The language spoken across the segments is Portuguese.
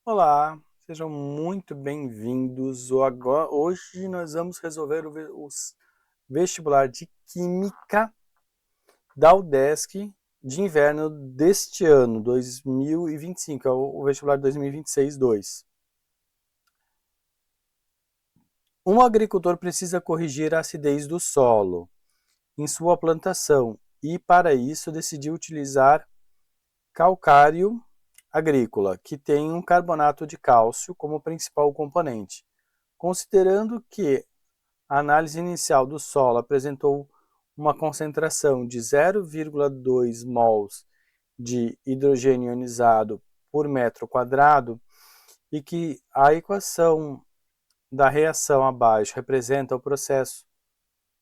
Olá, sejam muito bem-vindos. Hoje nós vamos resolver o vestibular de Química da UDESC de inverno deste ano, 2025, é o vestibular 2026-2. Um agricultor precisa corrigir a acidez do solo em sua plantação e, para isso, decidiu utilizar calcário agrícola, que tem um carbonato de cálcio como principal componente. Considerando que a análise inicial do solo apresentou uma concentração de 0,2 mols de hidrogênio ionizado por metro quadrado e que a equação da reação abaixo representa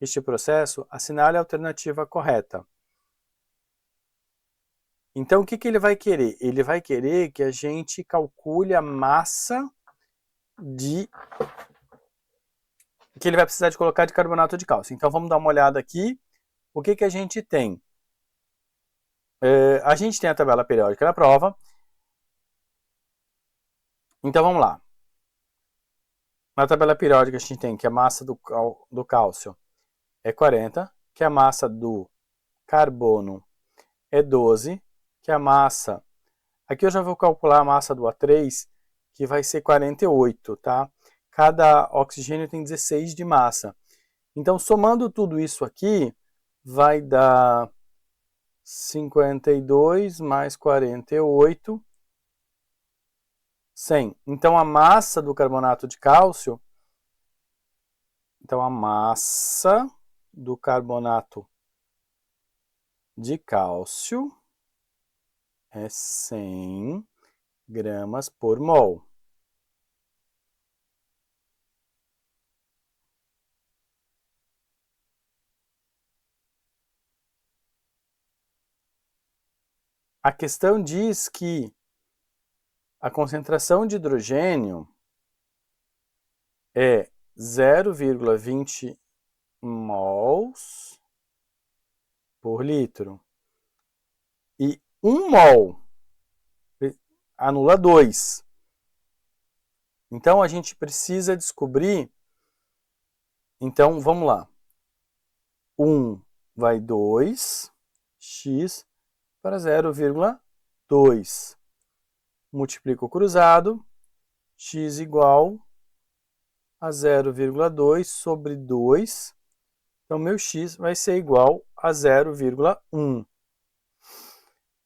este processo, assinale a alternativa correta. Então, o que ele vai querer? Ele vai querer que a gente calcule a massa que ele vai precisar de colocar de carbonato de cálcio. Então, vamos dar uma olhada aqui. O que a gente tem? A gente tem a tabela periódica da prova. Então, vamos lá. Na tabela periódica, a gente tem que a massa do cálcio é 40, que a massa do carbono é 12, que a massa... Aqui eu já vou calcular a massa do A3, que vai ser 48, tá? Cada oxigênio tem 16 de massa. Então, somando tudo isso aqui, vai dar 52 mais 48, 100. Então, a massa do carbonato de cálcio, então a massa do carbonato de cálcio é 100 gramas por mol. A questão diz que a concentração de hidrogênio é 0,20 mols por litro. E 1 mol anula 2. Então, a gente precisa descobrir... Então, vamos lá. 1 vai 2, x para 0,2. Multiplico o cruzado, x igual a 0,2 sobre 2. Então, meu x vai ser igual a 0,1.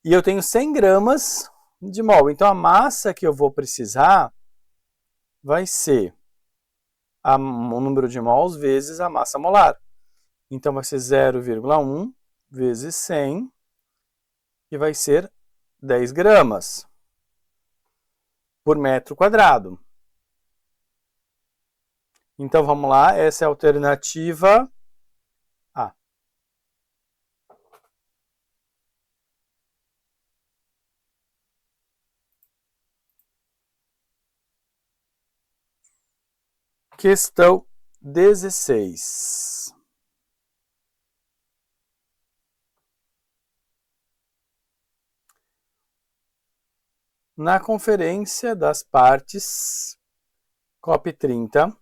E eu tenho 100 gramas de mol. Então, a massa que eu vou precisar vai ser o número de mols vezes a massa molar. Então, vai ser 0,1 vezes 100, que vai ser 10 gramas por metro quadrado. Então, vamos lá, essa é a alternativa A. Questão 16. Na Conferência das Partes COP30,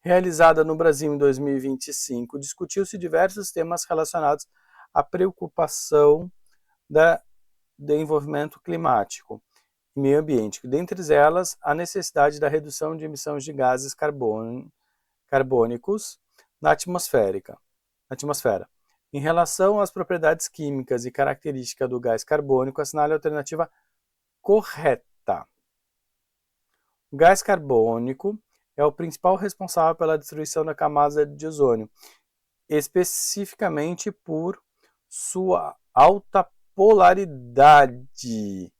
realizada no Brasil em 2025, discutiu-se diversos temas relacionados à preocupação do desenvolvimento climático e meio ambiente, dentre elas a necessidade da redução de emissões de gases carbônicos na atmosfera. Em relação às propriedades químicas e características do gás carbônico, assinale a alternativa correta. O gás carbônico é o principal responsável pela destruição da camada de ozônio, especificamente por sua alta polaridade.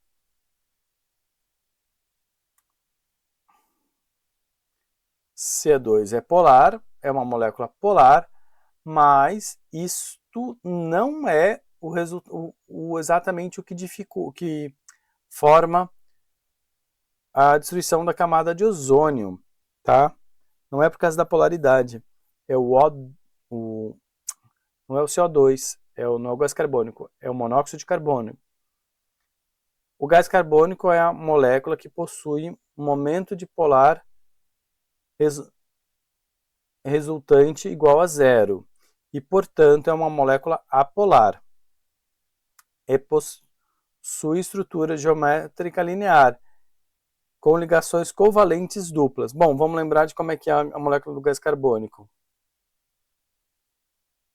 C2 é polar, é uma molécula polar, mas isto não é exatamente o que forma a destruição da camada de ozônio, tá? Não é por causa da polaridade, é não é o CO2, não é o gás carbônico, é o monóxido de carbono. O gás carbônico é a molécula que possui um momento dipolar resultante igual a zero e, portanto, é uma molécula apolar. Possui estrutura geométrica linear, com ligações covalentes duplas. Bom, vamos lembrar de como é que é a molécula do gás carbônico.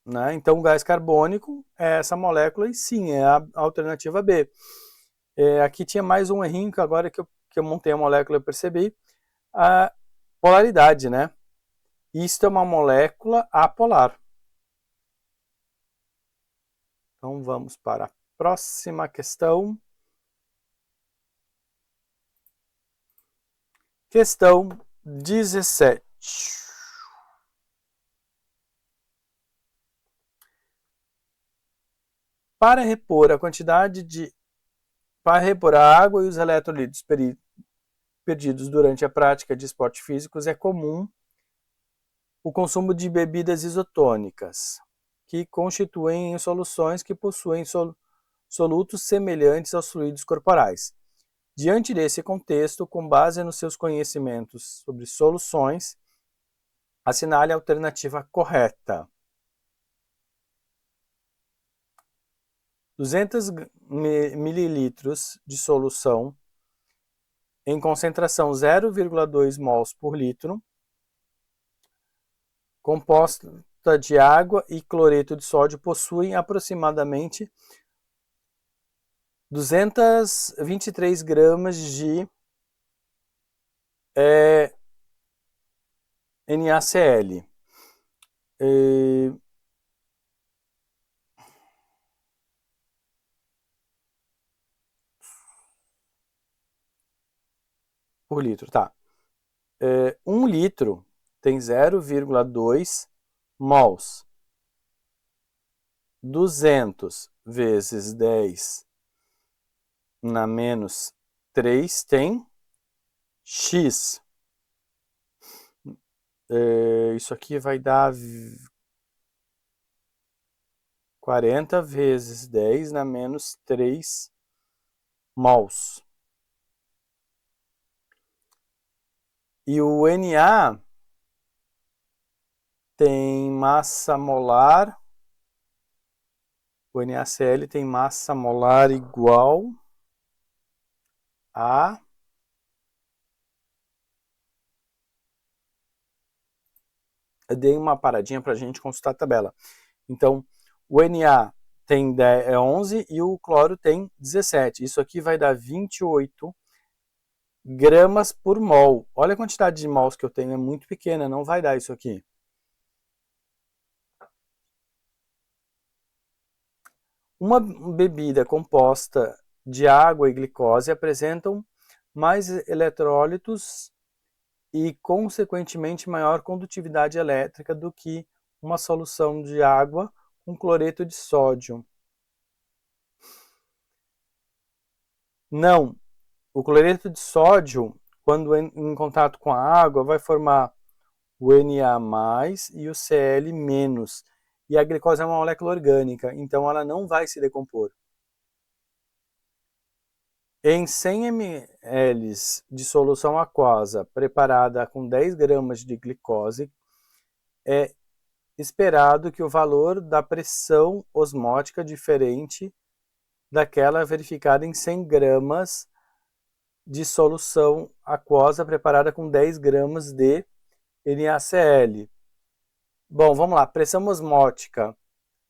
Né? Então, o gás carbônico é essa molécula e sim, é a alternativa B. Aqui tinha mais um errinho que agora que eu montei a molécula eu percebi. A polaridade, né? Isto é uma molécula apolar. Então, vamos para a próxima questão. Questão 17. Para repor a água e os eletrolitos perdidos durante a prática de esportes físicos, é comum o consumo de bebidas isotônicas, que constituem soluções que possuem solutos semelhantes aos fluidos corporais. Diante desse contexto, com base nos seus conhecimentos sobre soluções, assinale a alternativa correta. 200 ml de solução em concentração 0,2 mols por litro, composta de água e cloreto de sódio, possuem aproximadamente 223 gramas de NaCl. Por litro, tá. 1 litro tem 0,2 mols. 200 vezes 10 na menos 3 tem X. Isso aqui vai dar 40 vezes 10 na menos 3 mols. E o Na tem massa molar, o NaCl tem massa molar igual a eu dei uma paradinha para a gente consultar a tabela. Então, o Na tem 11 e o cloro tem 17. Isso aqui vai dar 28 gramas por mol. Olha a quantidade de mols que eu tenho, é muito pequena, não vai dar isso aqui. Uma bebida composta de água e glicose apresentam mais eletrólitos e, consequentemente, maior condutividade elétrica do que uma solução de água com cloreto de sódio. Não, o cloreto de sódio, quando em contato com a água, vai formar o Na+, e o Cl-. E a glicose é uma molécula orgânica, então ela não vai se decompor. Em 100 ml de solução aquosa preparada com 10 gramas de glicose, é esperado que o valor da pressão osmótica diferente daquela verificada em 100 gramas de solução aquosa preparada com 10 gramas de NaCl. Bom, vamos lá. Pressão osmótica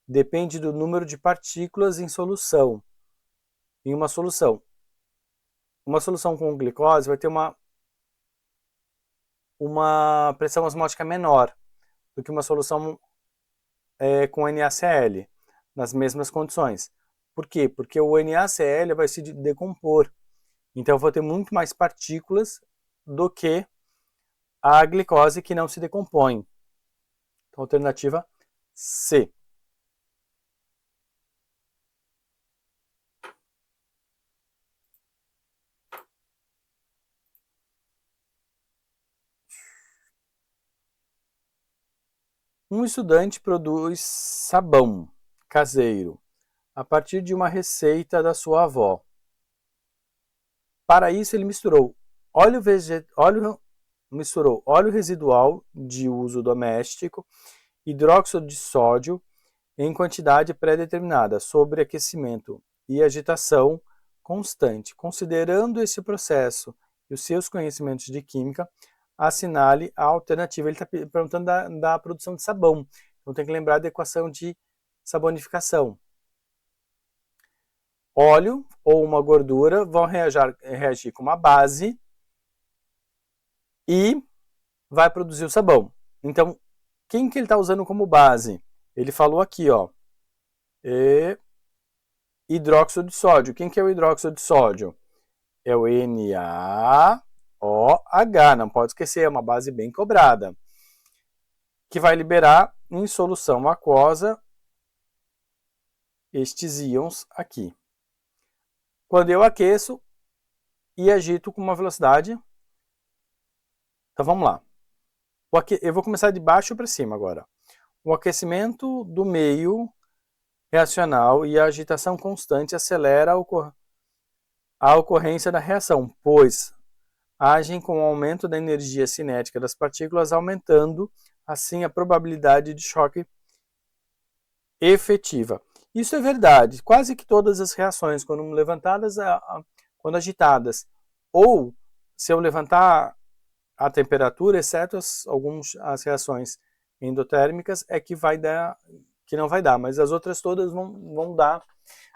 depende do número de partículas em solução. Em uma solução. Uma solução com glicose vai ter uma pressão osmótica menor do que uma solução com NaCl, nas mesmas condições. Por quê? Porque o NaCl vai se decompor. Então eu vou ter muito mais partículas do que a glicose, que não se decompõe. Então, alternativa C. Um estudante produz sabão caseiro a partir de uma receita da sua avó. Para isso, ele misturou óleo residual de uso doméstico, hidróxido de sódio em quantidade pré-determinada, sob aquecimento e agitação constante. Considerando esse processo e os seus conhecimentos de química, assinale a alternativa. Ele está perguntando da produção de sabão. Então tem que lembrar da equação de sabonificação. Óleo ou uma gordura vão reagir com uma base e vai produzir o sabão. Então, quem que ele está usando como base? Ele falou aqui, ó, hidróxido de sódio. Quem que é o hidróxido de sódio? É o NaOH, não pode esquecer, é uma base bem cobrada, que vai liberar em solução aquosa estes íons aqui. Quando eu aqueço e agito com uma velocidade... Então vamos lá. Eu vou começar de baixo para cima agora. O aquecimento do meio reacional e a agitação constante acelera a ocorrência da reação, pois agem com o aumento da energia cinética das partículas, aumentando assim a probabilidade de choque efetiva. Isso é verdade. Quase que todas as reações, quando levantadas, quando agitadas, ou se eu levantar a temperatura, exceto as reações endotérmicas, é que não vai dar, mas as outras todas vão dar,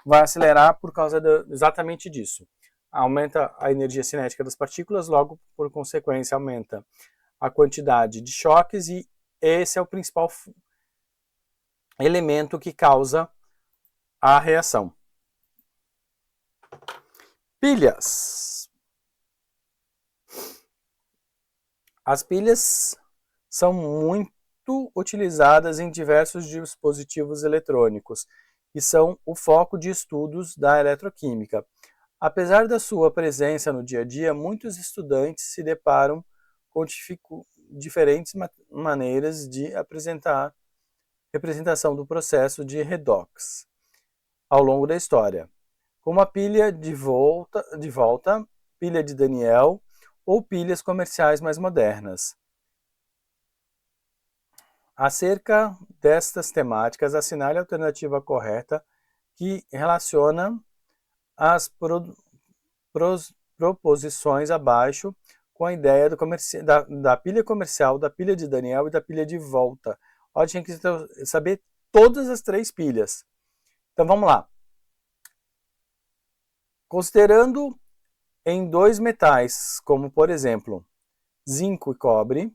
vai acelerar por causa exatamente disso. Aumenta a energia cinética das partículas, logo, por consequência, aumenta a quantidade de choques e esse é o principal elemento que causa a reação. Pilhas. As pilhas são muito utilizadas em diversos dispositivos eletrônicos e são o foco de estudos da eletroquímica. Apesar da sua presença no dia a dia, muitos estudantes se deparam com diferentes maneiras de representação do processo de redox ao longo da história, como a pilha de volta, pilha de Daniel ou pilhas comerciais mais modernas. Acerca destas temáticas, assinale a alternativa correta que relaciona as proposições abaixo com a ideia da pilha comercial, da pilha de Daniel e da pilha de volta. Ó, tinha que saber todas as três pilhas. Então vamos lá. Considerando em dois metais, como por exemplo, zinco e cobre,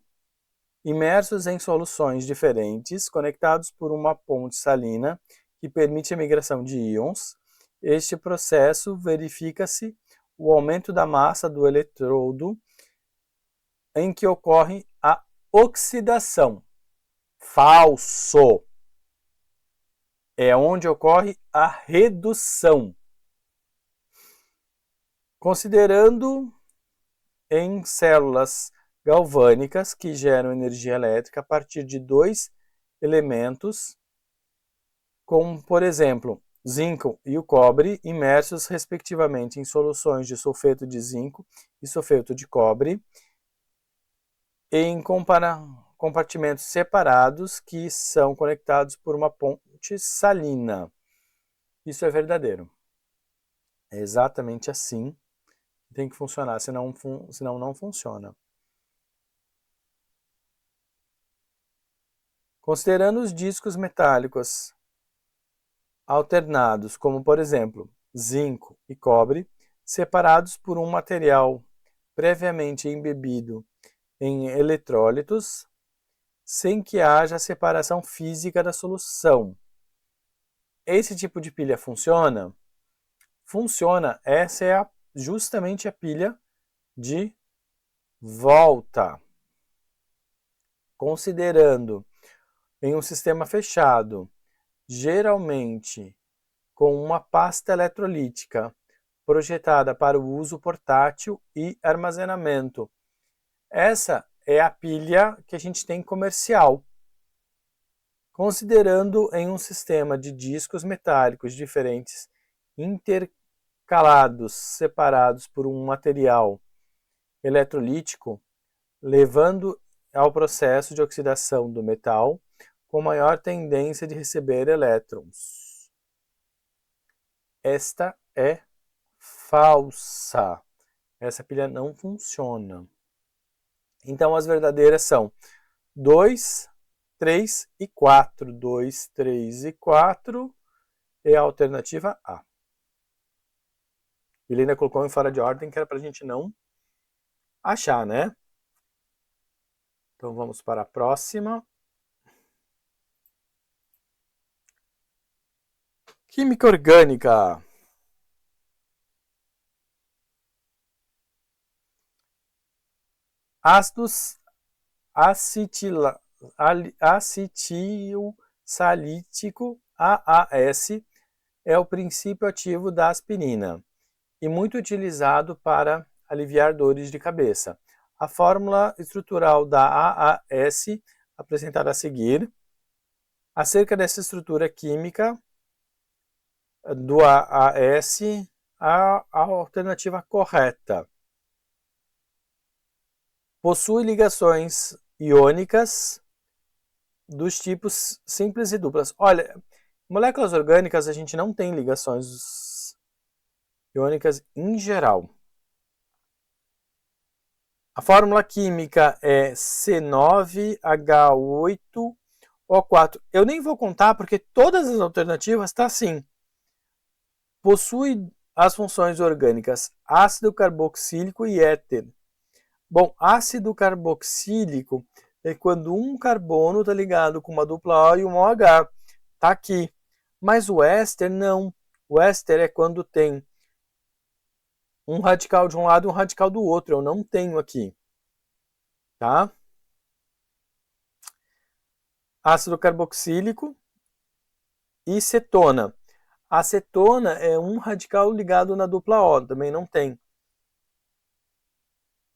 imersos em soluções diferentes, conectados por uma ponte salina que permite a migração de íons, este processo verifica-se o aumento da massa do eletrodo em que ocorre a oxidação. Falso! É onde ocorre a redução. Considerando em células galvânicas que geram energia elétrica a partir de dois elementos, como por exemplo, zinco e o cobre, imersos respectivamente em soluções de sulfeto de zinco e sulfeto de cobre, em compartimentos separados que são conectados por uma ponte salina. Isso é verdadeiro. É exatamente assim que tem que funcionar, senão não funciona. Considerando os discos metálicos alternados, como por exemplo, zinco e cobre, separados por um material previamente embebido em eletrólitos, sem que haja separação física da solução. Esse tipo de pilha funciona? Funciona. Essa é justamente a pilha de volta. Considerando em um sistema fechado, geralmente com uma pasta eletrolítica projetada para o uso portátil e armazenamento. Essa é a pilha que a gente tem comercial. Considerando em um sistema de discos metálicos diferentes intercalados, separados por um material eletrolítico, levando ao processo de oxidação do metal, com maior tendência de receber elétrons. Esta é falsa. Essa pilha não funciona. Então, as verdadeiras são 2, 3 e 4. 2, 3 e 4 é a alternativa A. Helena colocou em fora de ordem, que era para a gente não achar, né? Então, vamos para a próxima. Química orgânica. Ácidos acetilsalítico, AAS, é o princípio ativo da aspirina e muito utilizado para aliviar dores de cabeça. A fórmula estrutural da AAS, apresentada a seguir. Acerca dessa estrutura química do AAS, a alternativa correta. Possui ligações iônicas dos tipos simples e duplas. Olha, moléculas orgânicas a gente não tem ligações iônicas em geral. A fórmula química é C9H8O4. Eu nem vou contar porque todas as alternativas estão assim. Possui as funções orgânicas ácido carboxílico e éter. Bom, ácido carboxílico é quando um carbono está ligado com uma dupla O e um OH. Está aqui. Mas o éster não. O éster é quando tem um radical de um lado e um radical do outro. Eu não tenho aqui. Tá? Ácido carboxílico e cetona. A cetona é um radical ligado na dupla O. Também não tem.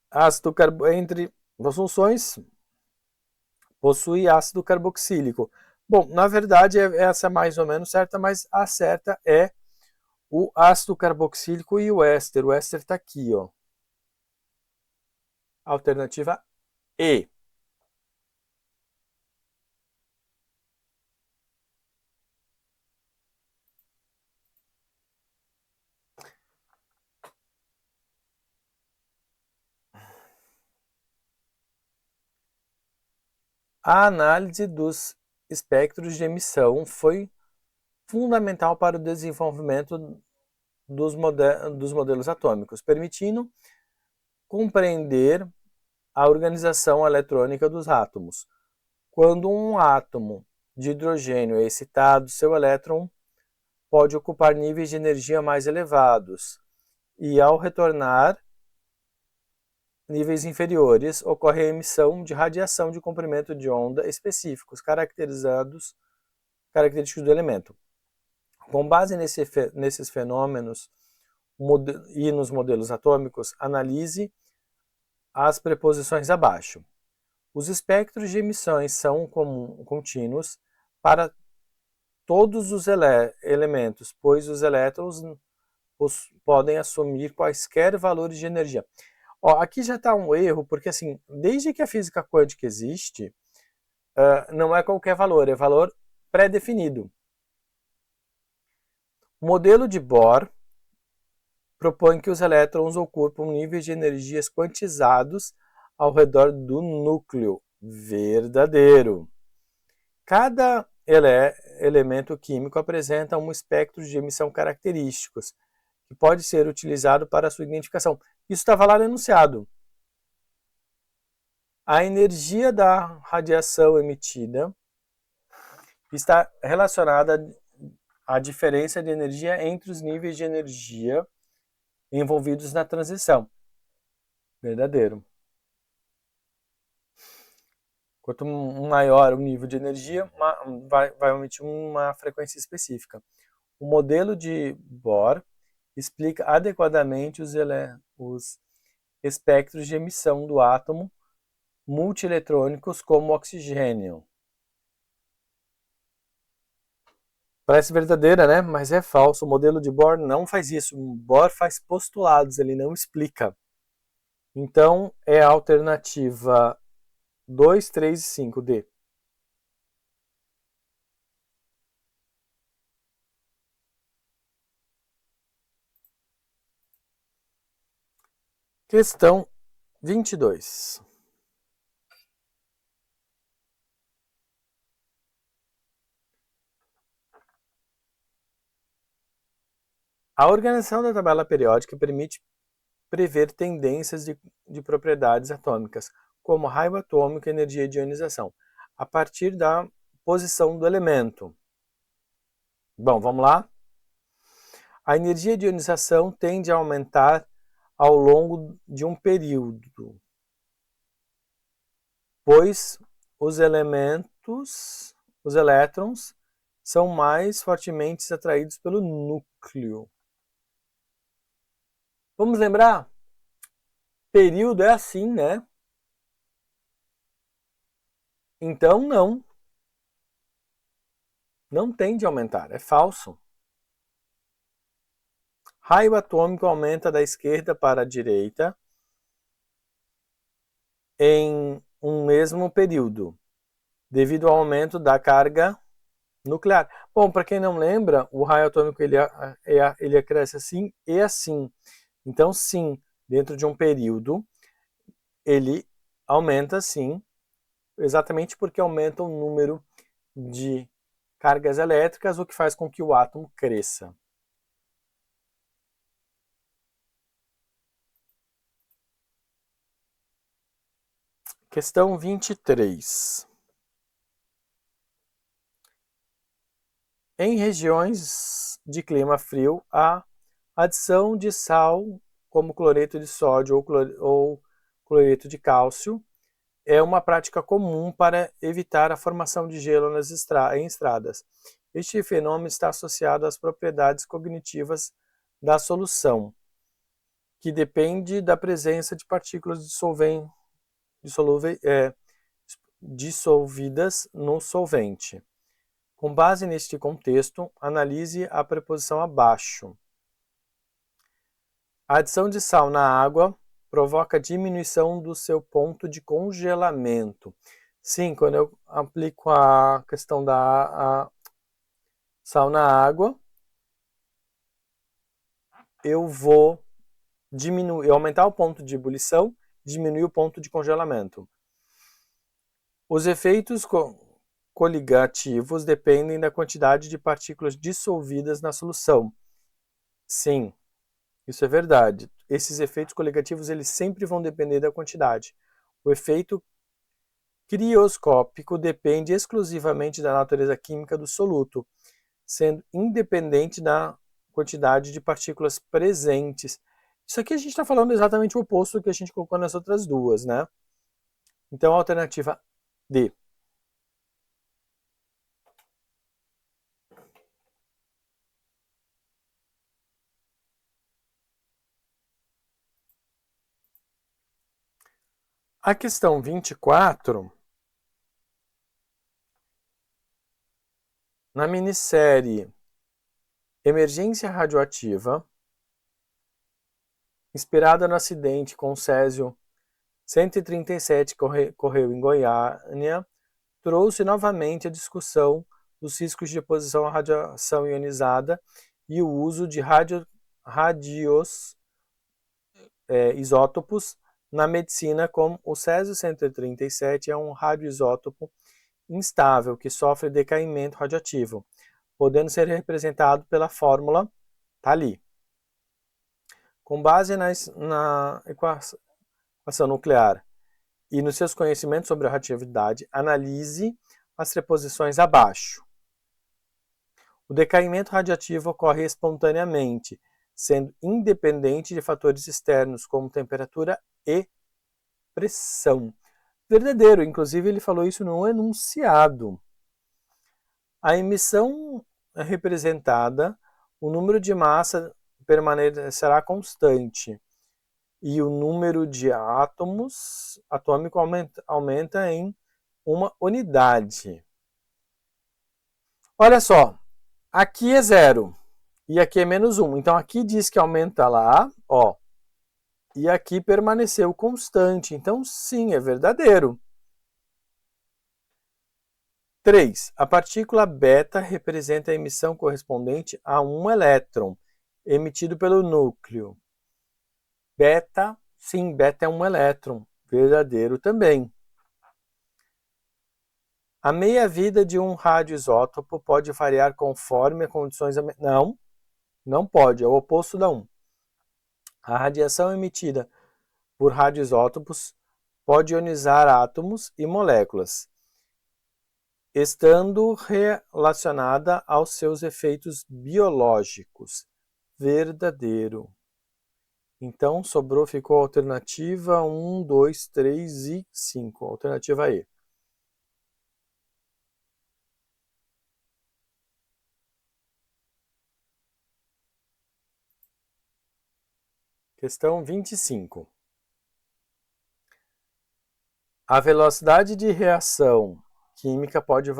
Ácido entre as funções possui ácido carboxílico. Bom, na verdade essa é mais ou menos certa, mas a certa é o ácido carboxílico e o éster. O éster está aqui, ó. Alternativa E. A análise dos espectros de emissão foi fundamental para o desenvolvimento dos modelos atômicos, permitindo compreender a organização eletrônica dos átomos. Quando um átomo de hidrogênio é excitado, seu elétron pode ocupar níveis de energia mais elevados e, ao retornar níveis inferiores, ocorre a emissão de radiação de comprimento de onda específicos, característicos do elemento. Com base nesses fenômenos e nos modelos atômicos, analise as preposições abaixo. Os espectros de emissões são contínuos para todos os elementos, pois os elétrons podem assumir quaisquer valores de energia. Ó, aqui já está um erro, porque assim, desde que a física quântica existe, não é qualquer valor, é valor pré-definido. O modelo de Bohr propõe que os elétrons ocupam níveis de energias quantizados ao redor do núcleo. Verdadeiro. Cada elemento químico apresenta um espectro de emissão característicos, que pode ser utilizado para sua identificação. Isso estava lá no enunciado. A energia da radiação emitida está relacionada à diferença de energia entre os níveis de energia envolvidos na transição. Verdadeiro. Quanto maior o nível de energia, vai emitir uma frequência específica. O modelo de Bohr explica adequadamente os espectros de emissão do átomo multieletrônicos como oxigênio. Parece verdadeira, né? Mas é falso. O modelo de Bohr não faz isso. O Bohr faz postulados, ele não explica. Então, é a alternativa 2, 3 e 5, D. Questão 22. A organização da tabela periódica permite prever tendências de propriedades atômicas, como raio atômico e energia de ionização, a partir da posição do elemento. Bom, vamos lá? A energia de ionização tende a aumentar ao longo de um período, pois os elétrons, são mais fortemente atraídos pelo núcleo. Vamos lembrar? Período é assim, né? Então, não. Não tende a aumentar, é falso. Raio atômico aumenta da esquerda para a direita em um mesmo período, devido ao aumento da carga nuclear. Bom, para quem não lembra, o raio atômico ele cresce assim e assim. Então, sim, dentro de um período, ele aumenta sim, exatamente porque aumenta o número de cargas elétricas, o que faz com que o átomo cresça. Questão 23. Em regiões de clima frio, a adição de sal, como cloreto de sódio ou cloreto de cálcio, é uma prática comum para evitar a formação de gelo em estradas. Este fenômeno está associado às propriedades cognitivas da solução, que depende da presença de partículas dissolvidas no solvente. Com base neste contexto, analise a preposição abaixo. A adição de sal na água provoca diminuição do seu ponto de congelamento. Sim, quando eu aplico a questão da sal na água, eu vou aumentar o ponto de ebulição, diminuir o ponto de congelamento. Os efeitos coligativos dependem da quantidade de partículas dissolvidas na solução. Sim, isso é verdade. Esses efeitos coligativos eles sempre vão depender da quantidade. O efeito crioscópico depende exclusivamente da natureza química do soluto, sendo independente da quantidade de partículas presentes. Isso aqui a gente está falando exatamente o oposto do que a gente colocou nas outras duas, né? Então, a alternativa D. A questão 24, na minissérie Emergência Radioativa, inspirada no acidente com o Césio 137 que ocorreu em Goiânia, trouxe novamente a discussão dos riscos de exposição à radiação ionizada e o uso de isótopos na medicina, como o Césio 137 é um radioisótopo instável que sofre decaimento radioativo, podendo ser representado pela fórmula, tá ali. Com base na equação nuclear e nos seus conhecimentos sobre a radioatividade, analise as preposições abaixo. O decaimento radioativo ocorre espontaneamente, sendo independente de fatores externos como temperatura e pressão. Verdadeiro, inclusive ele falou isso no enunciado. A emissão é representada, o número de massa permanecerá constante e o número de átomos atômico aumenta em uma unidade. Olha só, Aqui é 0 e aqui é menos 1. Então aqui diz que aumenta lá, ó, e aqui permaneceu constante. Então sim, é verdadeiro. 3. A partícula beta representa a emissão correspondente a um elétron emitido pelo núcleo. Beta, sim, beta é um elétron, verdadeiro também. A meia-vida de um radioisótopo pode variar conforme as condições... Não, não pode, é o oposto da 1. A radiação emitida por radioisótopos pode ionizar átomos e moléculas, estando relacionada aos seus efeitos biológicos. Verdadeiro. Então, ficou a alternativa 1, 2, 3 e 5. Alternativa E. Questão 25. A velocidade de reação química pode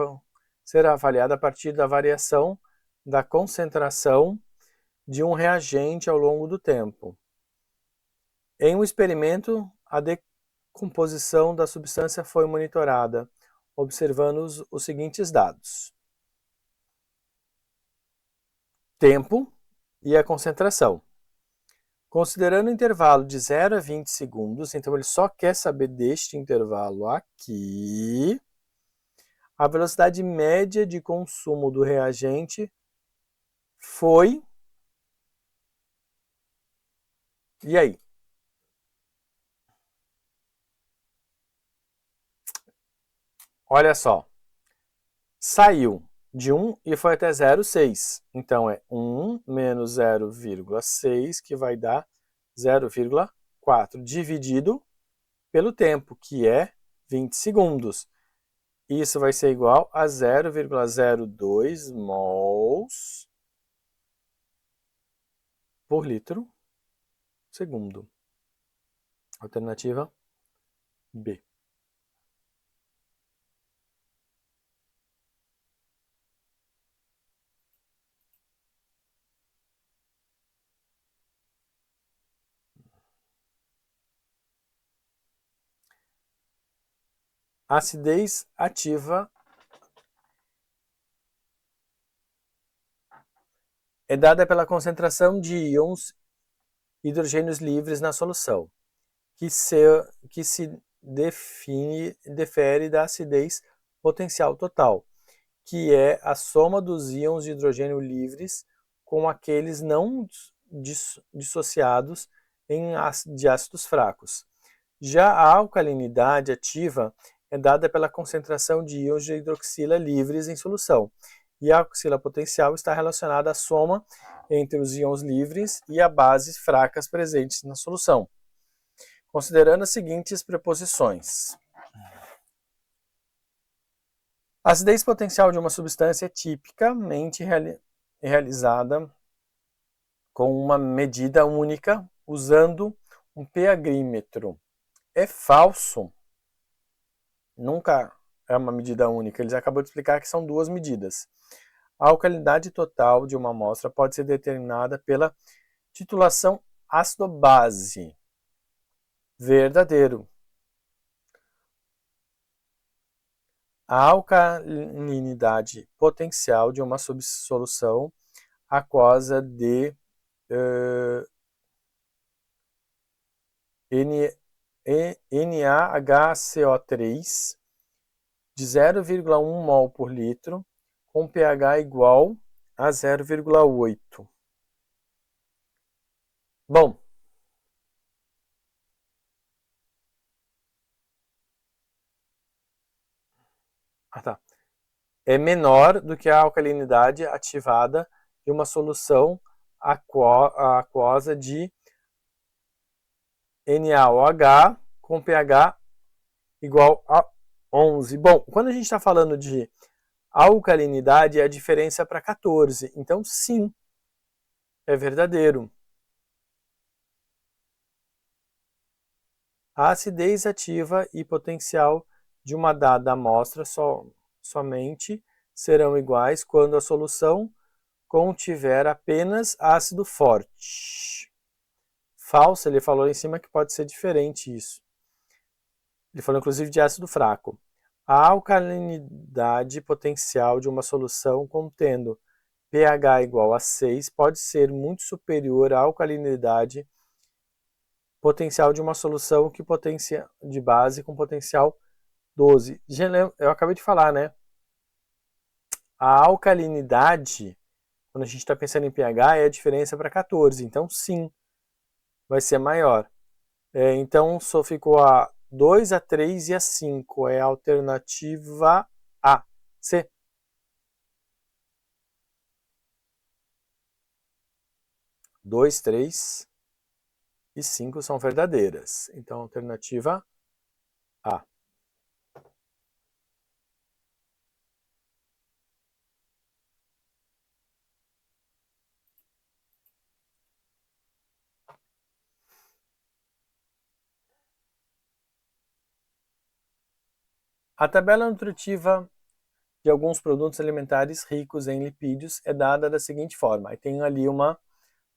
ser avaliada a partir da variação da concentração de um reagente ao longo do tempo. Em um experimento, a decomposição da substância foi monitorada, observando os seguintes dados: tempo e a concentração. Considerando o intervalo de 0 a 20 segundos, então ele só quer saber deste intervalo aqui, a velocidade média de consumo do reagente foi... E aí? Olha só. Saiu de 1 e foi até 0,6. Então é 1 menos 0,6, que vai dar 0,4, dividido pelo tempo, que é 20 segundos. Isso vai ser igual a 0,02 mols por litro segundo. Alternativa B. A acidez ativa é dada pela concentração de íons hidrogênios livres na solução, que se difere da acidez potencial total, que é a soma dos íons de hidrogênio livres com aqueles não dissociados de ácidos fracos. Já a alcalinidade ativa é dada pela concentração de íons de hidroxila livres em solução, e a oxila potencial está relacionada à soma entre os íons livres e as bases fracas presentes na solução. Considerando as seguintes preposições. A acidez potencial de uma substância é tipicamente realizada com uma medida única, usando um pHímetro. É falso. Nunca é uma medida única. Eles acabam de explicar que são duas medidas. A alcalinidade total de uma amostra pode ser determinada pela titulação ácido-base. Verdadeiro. A alcalinidade potencial de uma solução aquosa de NaHCO3 de 0,1 mol por litro com pH igual a 0,8. Bom, é menor do que a alcalinidade ativada de uma solução aquosa de NaOH com pH igual a 11. Bom, quando a gente está falando de alcalinidade, é a diferença para 14. Então, sim, é verdadeiro. A acidez ativa e potencial de uma dada amostra somente serão iguais quando a solução contiver apenas ácido forte. Falso, ele falou em cima que pode ser diferente isso. Ele falou inclusive de ácido fraco. A alcalinidade potencial de uma solução contendo pH igual a 6 pode ser muito superior à alcalinidade potencial de uma solução que potencia de base com potencial 12. Eu acabei de falar, né? A alcalinidade, quando a gente está pensando em pH, é a diferença para 14. Então, sim, vai ser maior. Então, só ficou a 2, a 3 e a 5. É a alternativa A. C. 2, 3 e 5 são verdadeiras. Então, alternativa A. A tabela nutritiva de alguns produtos alimentares ricos em lipídios é dada da seguinte forma. Aí tem ali uma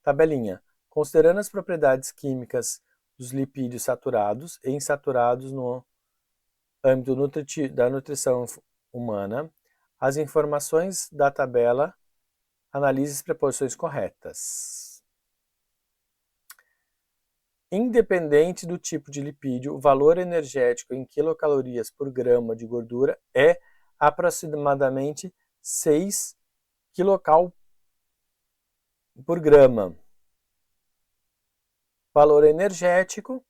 tabelinha. Considerando as propriedades químicas dos lipídios saturados e insaturados no âmbito da nutrição humana, as informações da tabela, analise as proporções corretas. Independente do tipo de lipídio, o valor energético em quilocalorias por grama de gordura é aproximadamente 6 kcal por grama. Valor energético,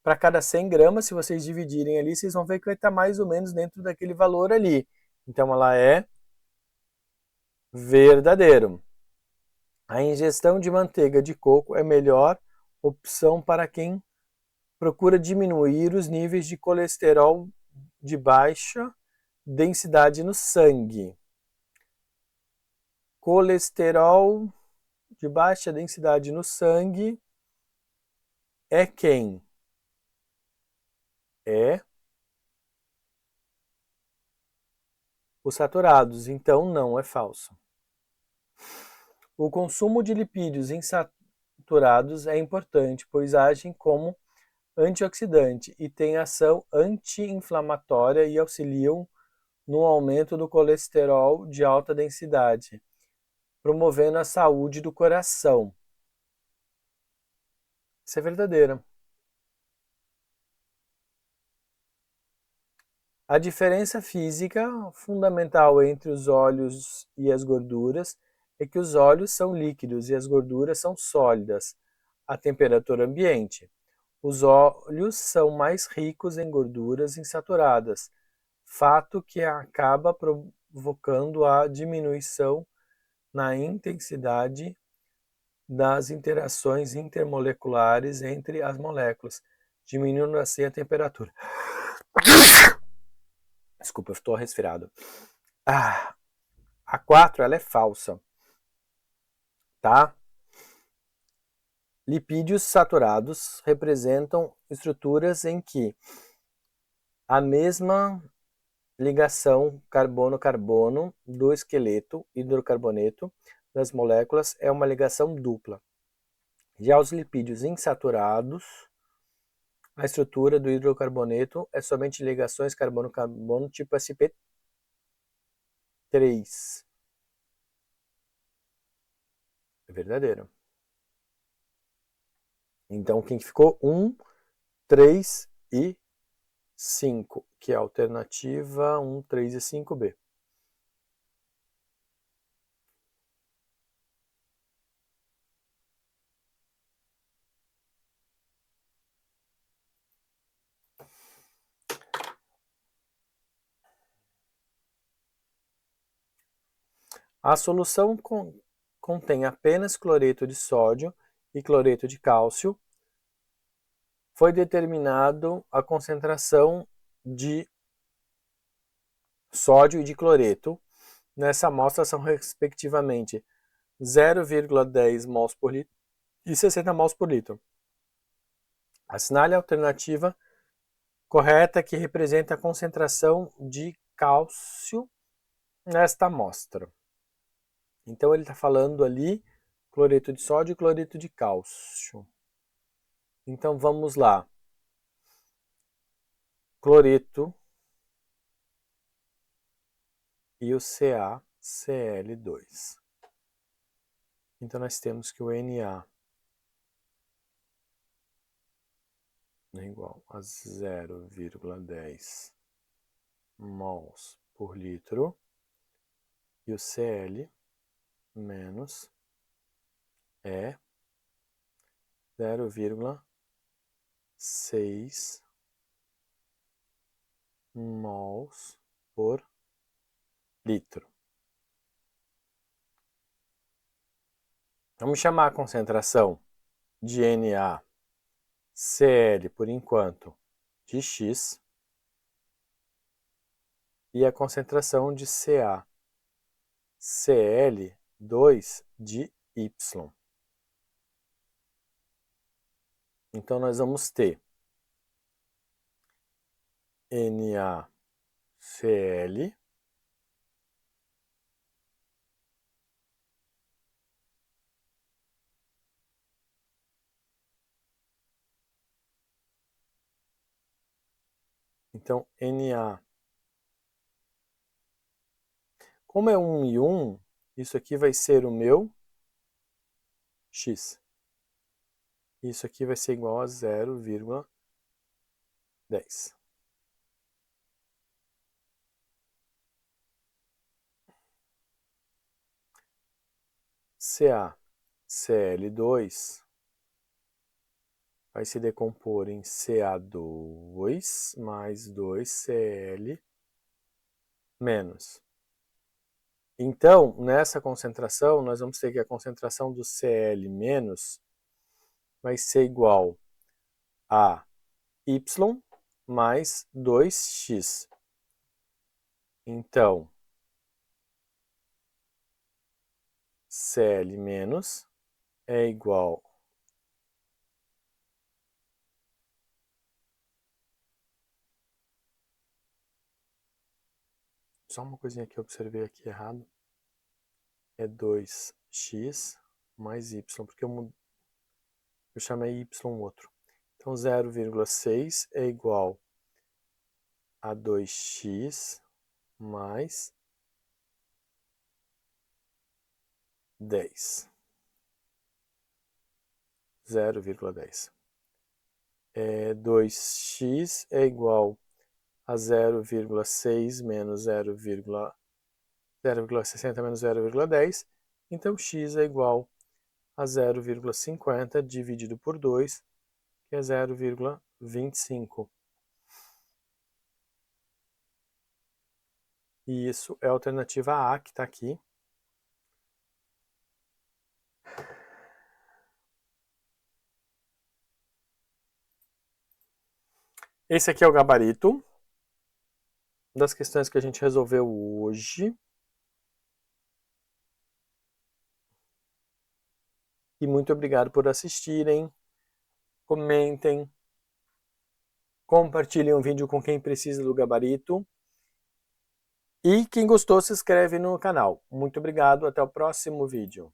para cada 100 gramas, se vocês dividirem ali, vocês vão ver que vai estar mais ou menos dentro daquele valor ali. Então, ela é verdadeiro. A ingestão de manteiga de coco é a melhor opção para quem procura diminuir os níveis de colesterol de baixa densidade no sangue. Colesterol de baixa densidade no sangue é quem? É os saturados, então não é falso. O consumo de lipídios insaturados é importante, pois agem como antioxidante e têm ação anti-inflamatória e auxiliam no aumento do colesterol de alta densidade, promovendo a saúde do coração. Isso é verdadeiro. A diferença física fundamental entre os óleos e as gorduras é que os óleos são líquidos e as gorduras são sólidas à temperatura ambiente. Os óleos são mais ricos em gorduras insaturadas, fato que acaba provocando a diminuição na intensidade das interações intermoleculares entre as moléculas, diminuindo assim a temperatura. Desculpa, eu estou resfriado. A 4 ela é falsa, tá? Lipídios saturados representam estruturas em que a mesma ligação carbono-carbono do esqueleto hidrocarboneto das moléculas é uma ligação dupla. Já os lipídios insaturados, a estrutura do hidrocarboneto é somente ligações carbono-carbono tipo sp3. É verdadeiro. Então, quem ficou? 1, 3 e 5, que é a alternativa 1, 3 e 5B. A solução contém apenas cloreto de sódio e cloreto de cálcio. Foi determinado a concentração de sódio e de cloreto. Nessa amostra são respectivamente 0,10 mols por litro e 60 mols por litro. Assinale a alternativa correta que representa a concentração de cálcio nesta amostra. Então ele está falando ali cloreto de sódio e cloreto de cálcio. Então vamos lá. Cloreto e o CaCl2. Então nós temos que o Na é igual a 0,10 mols por litro e o Cl menos é 0,6 mols por litro. Vamos chamar a concentração de NaCl, por enquanto, de X, e a concentração de CaCl2 de Y. Então, nós vamos ter NaCl Então, Na. Como é 1 e 1, isso aqui vai ser o meu X. Isso aqui vai ser igual a 0,10. CaCl2 vai se decompor em Ca2 mais 2Cl menos. Então, nessa concentração, nós vamos ter que a concentração do Cl menos vai ser igual a Y mais 2x. Então, Cl menos é igual só uma coisinha que eu observei aqui errado. É 2x mais y, porque eu chamei y outro. Então, 0,6 é igual a 2x mais 10. 0,10. 2x é igual a 0,6 menos 0,60 menos 0,10. Então, x é igual a 0,50 dividido por 2, que é 0,25. E isso é a alternativa A, que está aqui. Esse aqui é o gabarito das questões que a gente resolveu hoje. E muito obrigado por assistirem. Comentem. Compartilhem o vídeo com quem precisa do gabarito. E quem gostou, se inscreve no canal. Muito obrigado. Até o próximo vídeo.